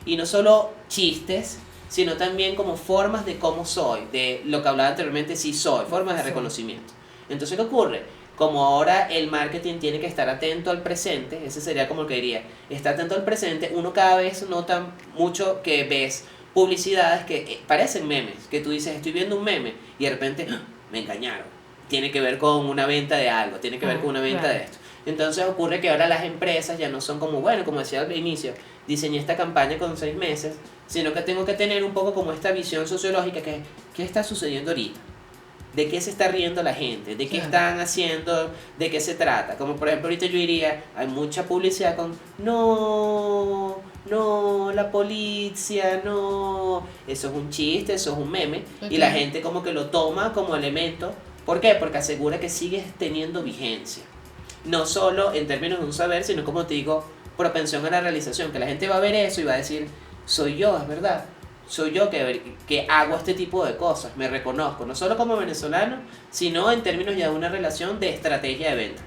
S4: Y no solo chistes, sino también como formas de cómo soy, de lo que hablaba anteriormente, sí soy, formas de reconocimiento. Entonces, ¿qué ocurre? Como ahora el marketing tiene que estar atento al presente, ese sería como el que diría, está atento al presente, uno cada vez nota mucho que ves publicidades que parecen memes, que tú dices, estoy viendo un meme, y de repente, ¡ah! Me engañaron. Tiene que ver con una venta de algo, tiene que ver con una venta
S2: claro.
S4: de esto. Entonces ocurre que ahora las empresas ya no son como, bueno, como decía al inicio, diseñé esta campaña con 6 meses, sino que tengo que tener un poco como esta visión sociológica que, ¿qué está sucediendo ahorita? ¿De qué se está riendo la gente? ¿De qué
S3: Claro.
S4: están haciendo? ¿De qué se trata? Como por ejemplo ahorita yo diría, hay mucha publicidad con, no, la policía, no. Eso es un chiste, eso es un meme.
S3: Ok.
S4: Y la gente como que lo toma como elemento. ¿Por qué? Porque asegura que sigue teniendo vigencia. No solo en términos de un saber, sino como te digo, propensión a la realización. Que la gente va a ver eso y va a decir, soy yo, es verdad. Soy yo que hago este tipo de cosas, me reconozco, no solo como venezolano, sino en términos ya de una relación de estrategia de venta.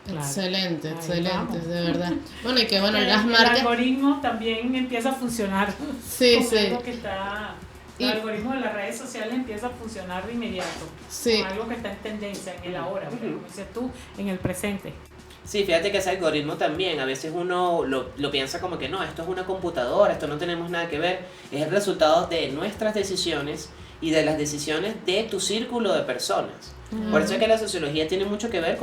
S2: Claro.
S3: Excelente,
S2: Ahí
S3: excelente,
S2: vamos.
S3: de verdad. Bueno, y que bueno,
S2: El
S3: las marcas.
S2: algoritmo también empieza a funcionar.
S3: Sí,
S2: Como
S3: sí.
S2: algo que está, el
S3: Y-
S2: algoritmo de las redes sociales empieza a funcionar de inmediato.
S3: Sí.
S2: Como algo que está en tendencia en el ahora, pero como dices tú, en el presente.
S4: Sí, fíjate que ese algoritmo también, a veces uno lo piensa como que no, esto es una computadora, esto no tenemos nada que ver, es el resultado de nuestras decisiones y de las decisiones de tu círculo de personas. Por eso es que la sociología tiene mucho que ver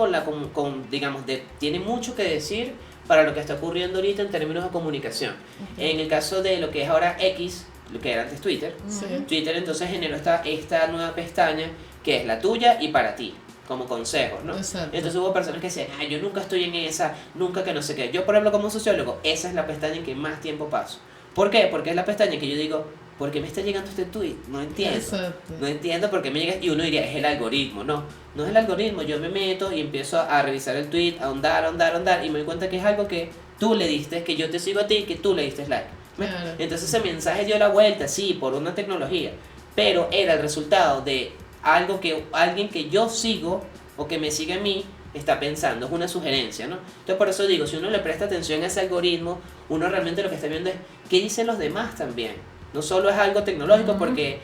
S4: tiene mucho que decir para lo que está ocurriendo ahorita en términos de comunicación. En el caso de lo que es ahora X, lo que era antes Twitter,
S3: Sí.
S4: Twitter entonces generó esta nueva pestaña que es la tuya y para ti, como consejos, ¿no?
S3: Exacto.
S4: Entonces hubo personas que decían, yo nunca estoy en esa, nunca que no sé qué. Yo, por ejemplo, como sociólogo, esa es la pestaña en que más tiempo paso. ¿Por qué? Porque es la pestaña que yo digo, ¿por qué me está llegando este tweet? No entiendo.
S3: Exacto.
S4: No entiendo por qué me llega. Y uno diría, es el algoritmo. No es el algoritmo. Yo me meto y empiezo a revisar el tweet, a ahondar. Y me doy cuenta que es algo que tú le diste, que yo te sigo a ti, que tú le diste like. ¿Ves?
S3: Claro.
S4: Entonces ese mensaje dio la vuelta, sí, por una tecnología. Pero era el resultado de algo que alguien que yo sigo o que me sigue a mí está pensando, es una sugerencia, ¿no? Entonces por eso digo, si uno le presta atención a ese algoritmo, uno realmente lo que está viendo es qué dicen los demás también. No solo es algo tecnológico, porque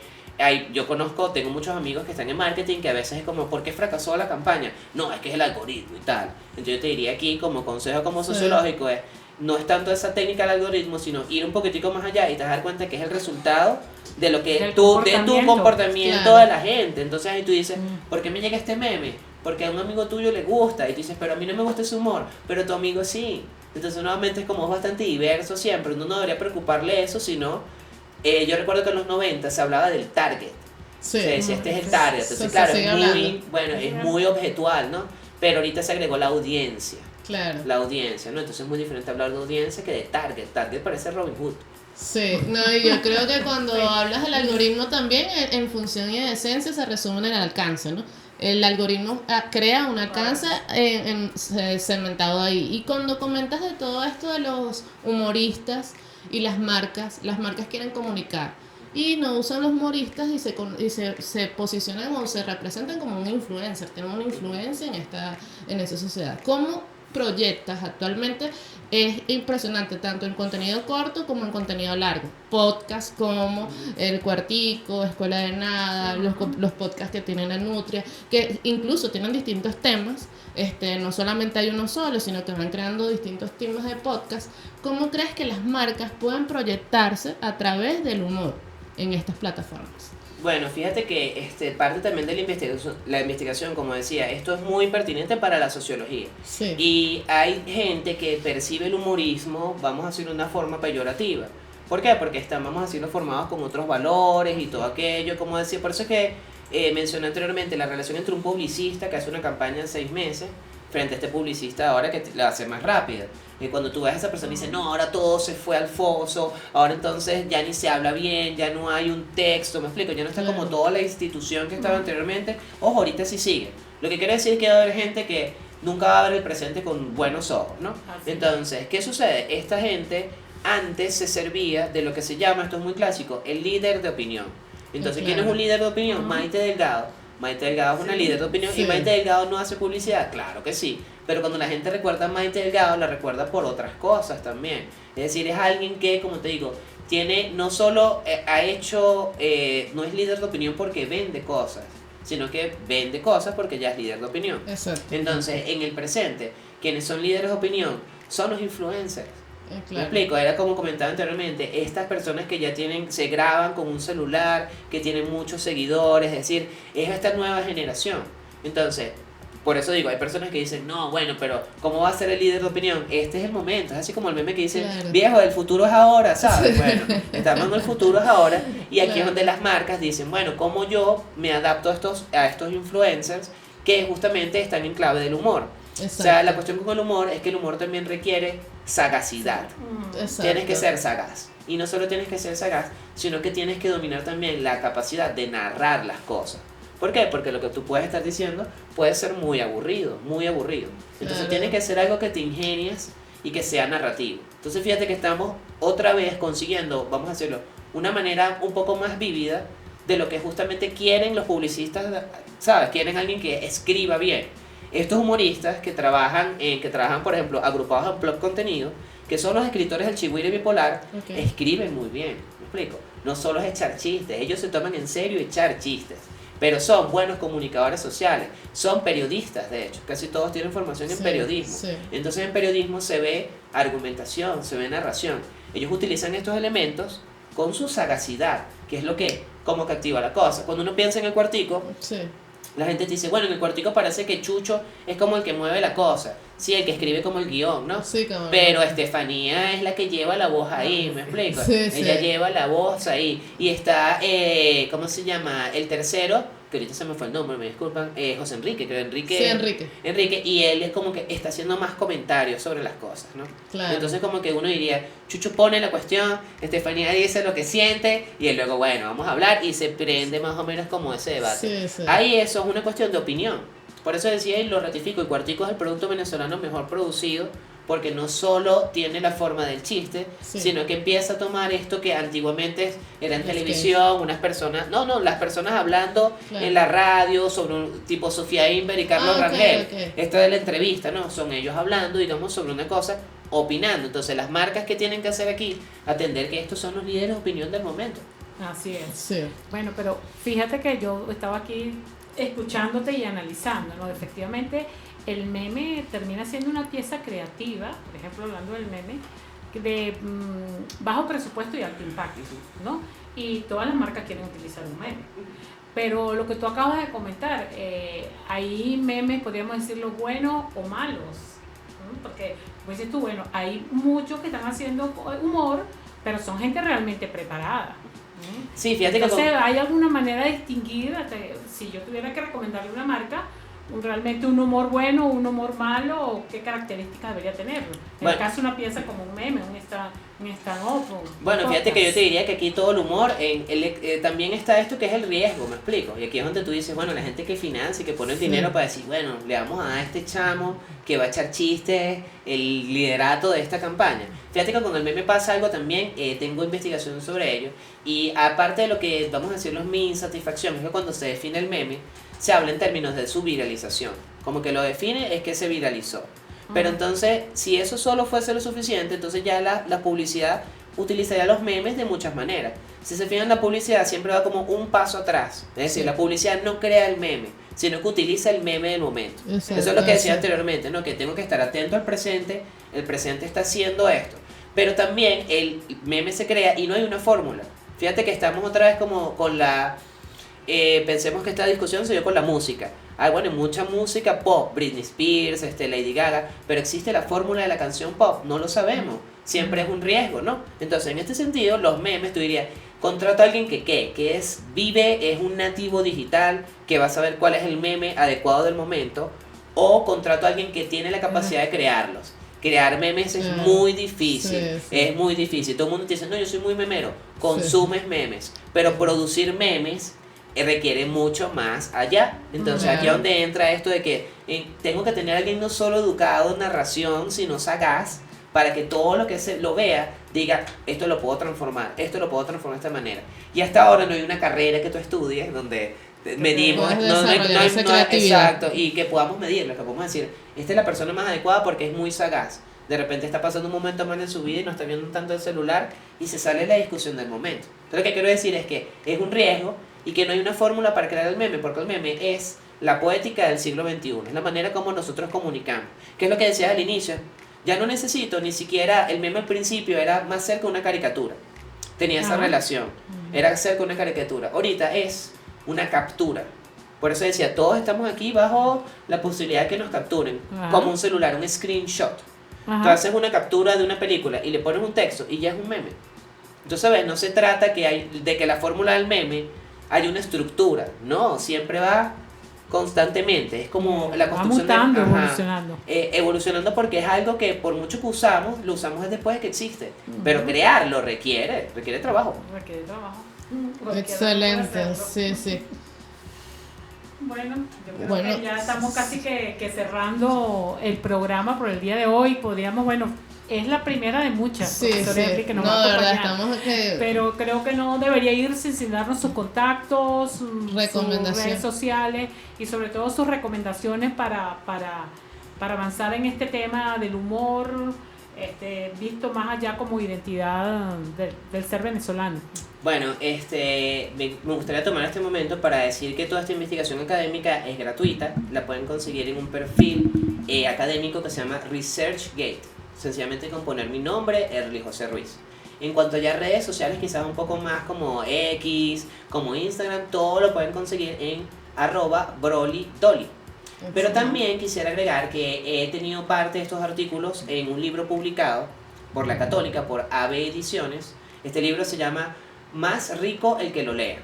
S4: yo tengo muchos amigos que están en marketing que a veces es como, ¿por qué fracasó la campaña? No, es que es el algoritmo y tal. Entonces yo te diría aquí como consejo como sociológico es, no es tanto esa técnica del algoritmo, sino ir un poquitico más allá y te vas a dar cuenta que es el resultado de lo que de tu comportamiento de la gente. Entonces ahí tú dices, ¿por qué me llega este meme? Porque a un amigo tuyo le gusta y tú dices, pero a mí no me gusta ese humor, pero a tu amigo sí. Entonces nuevamente es como bastante diverso siempre, uno no debería preocuparle eso, sino yo recuerdo que en los 90 se hablaba del target.
S3: Sí.
S4: Se decía, este es el target. Entonces, claro, es muy objetual, ¿no? Pero ahorita se agregó la audiencia.
S3: Claro.
S4: La audiencia, ¿no? Entonces es muy diferente hablar de audiencia que de target. Target parece Robin Hood.
S3: Sí, no, y yo creo que cuando hablas del algoritmo también, en función y en esencia se resume en el alcance, ¿no? El algoritmo crea un alcance segmentado ahí. Y cuando comentas de todo esto de los humoristas y las marcas quieren comunicar y no usan los humoristas y se posicionan o se representan como un influencer, tienen una influencia en esa sociedad. ¿Cómo proyectas actualmente? Es impresionante tanto en contenido corto como en contenido largo, podcast como El Cuartico, Escuela de Nada, los podcasts que tienen la Nutria, que incluso tienen distintos temas, no solamente hay uno solo, sino que van creando distintos temas de podcast. ¿Cómo crees que las marcas pueden proyectarse a través del humor en estas plataformas?
S4: Bueno, fíjate que parte también de la investigación, como decía, esto es muy pertinente para la sociología.
S3: Sí.
S4: Y hay gente que percibe el humorismo, vamos a decirlo de una forma peyorativa. ¿Por qué? Porque vamos a decirlo, formados con otros valores y todo aquello, como decía. Por eso es que mencioné anteriormente la relación entre un publicista que hace una campaña en 6 meses frente a este publicista ahora que la hace más rápida. Y cuando tú ves a esa persona y dices, no, ahora todo se fue al foso, ahora entonces ya ni se habla bien, ya no hay un texto, me explico, ya no está como toda la institución que estaba anteriormente. Ojo, ahorita sí sigue. Lo que quiere decir es que va a haber gente que nunca va a ver el presente con buenos ojos, ¿no? Entonces, ¿qué sucede? Esta gente antes se servía de lo que se llama, esto es muy clásico, el líder de opinión. Entonces, ¿quién es un líder de opinión? Maite Delgado. Maite Delgado es una líder de opinión. ¿Y Maite Delgado no hace publicidad? Claro que sí. Pero cuando la gente recuerda a Maite Delgado, la recuerda por otras cosas también. Es decir, es alguien que, como te digo, no solo ha hecho, no es líder de opinión porque vende cosas, sino que vende cosas porque ya es líder de opinión.
S3: Exacto.
S4: Entonces, en el presente, quienes son líderes de opinión son los influencers.
S3: Claro.
S4: Me explico, era como comentaba anteriormente, estas personas que ya se graban con un celular, que tienen muchos seguidores, es decir, es esta nueva generación. Entonces, por eso digo, hay personas que dicen, no, bueno, pero ¿cómo va a ser el líder de opinión? Este es el momento, es así como el meme que dice, viejo, el futuro es ahora, ¿sabes? Bueno, estamos en el futuro es ahora, y aquí es donde las marcas dicen, bueno, ¿cómo yo me adapto a estos influencers que justamente están en clave del humor? Exacto. O sea, la cuestión con el humor es que el humor también requiere sagacidad.
S3: Exacto.
S4: Tienes que ser sagaz. Y no solo tienes que ser sagaz, sino que tienes que dominar también la capacidad de narrar las cosas. ¿Por qué? Porque lo que tú puedes estar diciendo puede ser muy aburrido, muy aburrido. Entonces tiene que ser algo que te ingenies y que sea narrativo. Entonces fíjate que estamos otra vez consiguiendo, vamos a hacerlo, una manera un poco más vívida de lo que justamente quieren los publicistas, ¿sabes? Quieren alguien que escriba bien. Estos humoristas que trabajan, por ejemplo, agrupados en Plot Contenido, que son los escritores del Chigüire Bipolar, escriben muy bien, ¿me explico? No solo es echar chistes, ellos se toman en serio echar chistes, pero son buenos comunicadores sociales, son periodistas de hecho, casi todos tienen formación en periodismo. Sí. Entonces en periodismo se ve argumentación, se ve narración. Ellos utilizan estos elementos con su sagacidad, que es lo que, como que activa la cosa. Cuando uno piensa en El Cuartico, la gente te dice, bueno, en El Cuartico parece que Chucho es como el que mueve la cosa. Sí, el que escribe como el guión, ¿no? Sí, como pero Estefanía es la que lleva la voz ahí, ¿me explico? Ella lleva la voz ahí. Y está, ¿cómo se llama? El tercero, que ahorita se me fue el nombre, me disculpan, José Enrique, creo Enrique, y él es como que está haciendo más comentarios sobre las cosas, ¿no? Claro. Entonces como que uno diría, Chucho pone la cuestión, Estefanía dice lo que siente, y él luego, bueno, vamos a hablar, y se prende más o menos como ese debate. Ahí eso es una cuestión de opinión. Por eso decía y lo ratifico, El Cuartico es el producto venezolano mejor producido, porque no solo tiene la forma del chiste, sino que empieza a tomar esto que antiguamente era en televisión, unas personas, las personas hablando en la radio sobre un tipo Sofía Inver y Carlos Rangel. Esto de la entrevista, ¿no? Son ellos hablando, digamos, sobre una cosa opinando. Entonces las marcas que tienen que hacer aquí, atender que estos son los líderes de opinión del momento.
S2: Así es.
S5: Sí.
S2: Bueno, pero fíjate que yo estaba aquí escuchándote y analizando, ¿no? Efectivamente, el meme termina siendo una pieza creativa, por ejemplo, hablando del meme, de bajo presupuesto y alto impacto, ¿no? Y todas las marcas quieren utilizar un meme. Pero lo que tú acabas de comentar, hay memes, podríamos decirlo, buenos o malos, ¿no? Porque, pues dices tú, bueno, hay muchos que están haciendo humor, pero son gente realmente preparada.
S4: Sí, fíjate que
S2: Entonces, ¿hay alguna manera de distinguir, si yo tuviera que recomendarle una marca, realmente un humor bueno, un humor malo, o qué características debería tener? En
S4: Bueno.
S2: el caso de una pieza como un meme, un stand-up.
S4: Bueno, fíjate que yo te diría que aquí todo el humor, también está esto que es el riesgo, me explico. Y aquí es donde tú dices, bueno, la gente que financia y que pone el dinero para decir, bueno, le vamos a dar a este chamo que va a echar chistes, el liderato de esta campaña. Fíjate que con el meme pasa algo también, tengo investigación sobre ello. Y aparte de lo que vamos a decir, mi insatisfacción, es que cuando se define el meme, se habla en términos de su viralización. Como que lo define es que se viralizó. Pero entonces, si eso solo fuese lo suficiente, entonces ya la publicidad utilizaría los memes de muchas maneras. Si se fijan, la publicidad siempre va como un paso atrás. Es decir, la publicidad no crea el meme, sino que utiliza el meme del momento.
S5: Exacto,
S4: Eso es lo que decía
S5: sí.
S4: anteriormente, ¿no? Que tengo que estar atento al presente, el presente está haciendo esto. Pero también el meme se crea y no hay una fórmula. Fíjate que estamos otra vez como con la... pensemos que esta discusión se dio con la música. Hay mucha música pop, Britney Spears, Lady Gaga, pero existe la fórmula de la canción pop, no lo sabemos, siempre es un riesgo, ¿no? Entonces, en este sentido, los memes, tú dirías, contrato a alguien que vive, es un nativo digital, que va a saber cuál es el meme adecuado del momento, o contrato a alguien que tiene la capacidad de crearlos. Crear memes es muy difícil, es muy difícil. Todo el mundo te dice, no, yo soy muy memero, consumes memes, pero producir memes requiere mucho más allá. Entonces aquí es donde entra esto de que tengo que tener a alguien no solo educado en narración, sino sagaz, para que todo lo que se lo vea diga, esto lo puedo transformar, esto lo puedo transformar de esta manera. Y hasta ahora no hay una carrera que tú estudies donde medimos, exacto, y que podamos medirlo, que podamos decir, esta es la persona más adecuada porque es muy sagaz. De repente está pasando un momento mal en su vida y no está viendo tanto el celular y se sale la discusión del momento. Entonces lo que quiero decir es que es un riesgo y que no hay una fórmula para crear el meme, porque el meme es la poética del siglo XXI, es la manera como nosotros comunicamos. Que es lo que decías al inicio, ya no necesito ni siquiera, el meme al principio era más cerca de una caricatura, tenía esa relación, era cerca de una caricatura, ahorita es una captura. Por eso decía, todos estamos aquí bajo la posibilidad de que nos capturen, como un celular, un screenshot. Tú haces una captura de una película y le pones un texto y ya es un meme. Entonces, ¿ves? No se trata de que la fórmula del meme hay una estructura, no, siempre va constantemente, es como la construcción
S2: evolucionando.
S4: Evolucionando porque es algo que por mucho que usamos, lo usamos después de que existe, pero crearlo requiere trabajo.
S2: Requiere trabajo.
S5: Excelente, sí.
S2: Bueno, yo creo que ya estamos casi que cerrando el programa por el día de hoy. Podríamos, es la primera de muchas. Henry, que nos va a acompañar. Pero creo que no debería irse sin darnos sus contactos, sus redes sociales y sobre todo sus recomendaciones para avanzar en este tema del humor, visto más allá como identidad del ser venezolano.
S4: Bueno, me gustaría tomar este momento para decir que toda esta investigación académica es gratuita, la pueden conseguir en un perfil académico que se llama ResearchGate, sencillamente con poner mi nombre, Erly José Ruiz. En cuanto ya a redes sociales, quizás un poco más como X, como Instagram, todo lo pueden conseguir en @BrolyDolly. Pero también quisiera agregar que he tenido parte de estos artículos en un libro publicado por la Católica, por AB Ediciones. Este libro se llama Más rico el que lo lea.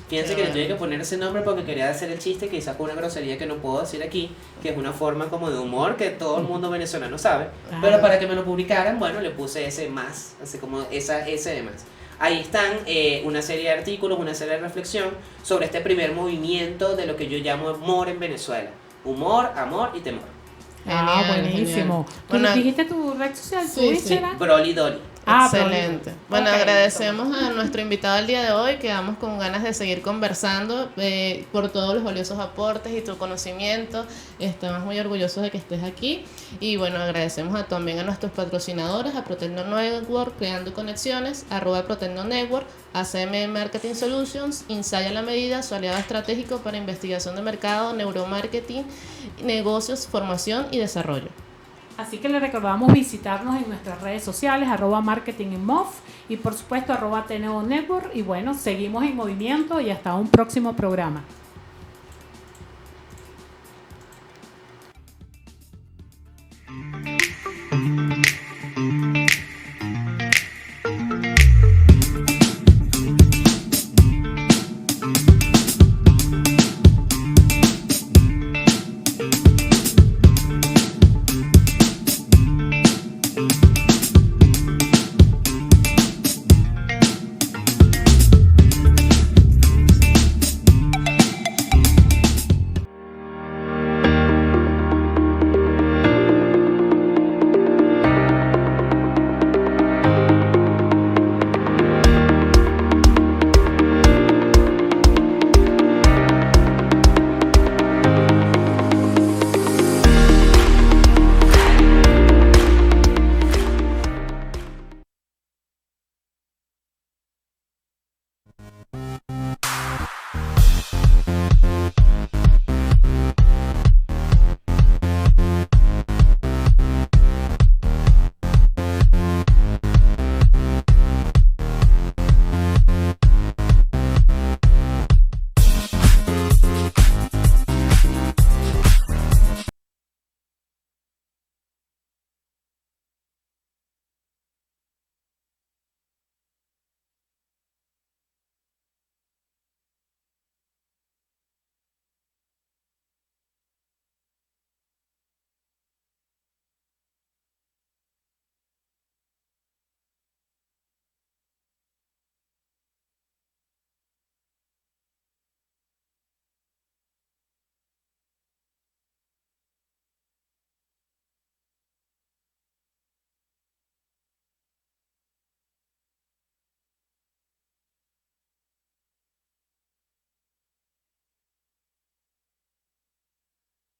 S4: Fíjense que le tuve que poner ese nombre porque quería hacer el chiste, quizás con una grosería que no puedo decir aquí, que es una forma como de humor que todo el mundo venezolano sabe. Pero para que me lo publicaran, le puse ese más, así como ese de más. Ahí están una serie de artículos, una serie de reflexión sobre este primer movimiento de lo que yo llamo amor en Venezuela. Humor, amor y temor.
S2: Buenísimo. ¿Tú dijiste tu red social?
S5: Sí.
S4: Broly Dolly.
S3: Excelente. Bueno,
S2: Ok,
S3: agradecemos a nuestro invitado el día de hoy. Quedamos con ganas de seguir conversando por todos los valiosos aportes y tu conocimiento. Estamos muy orgullosos de que estés aquí. Y bueno, agradecemos también a nuestros patrocinadores, a Protecno Network, Creando Conexiones, @Protecno Network, ACM Marketing Solutions, Insaya a la Medida, su aliado estratégico para investigación de mercado, neuromarketing, negocios, formación y desarrollo.
S2: Así que les recordamos visitarnos en nuestras redes sociales, @marketinginmov y por supuesto @TNO Network. Y bueno, seguimos en movimiento y hasta un próximo programa.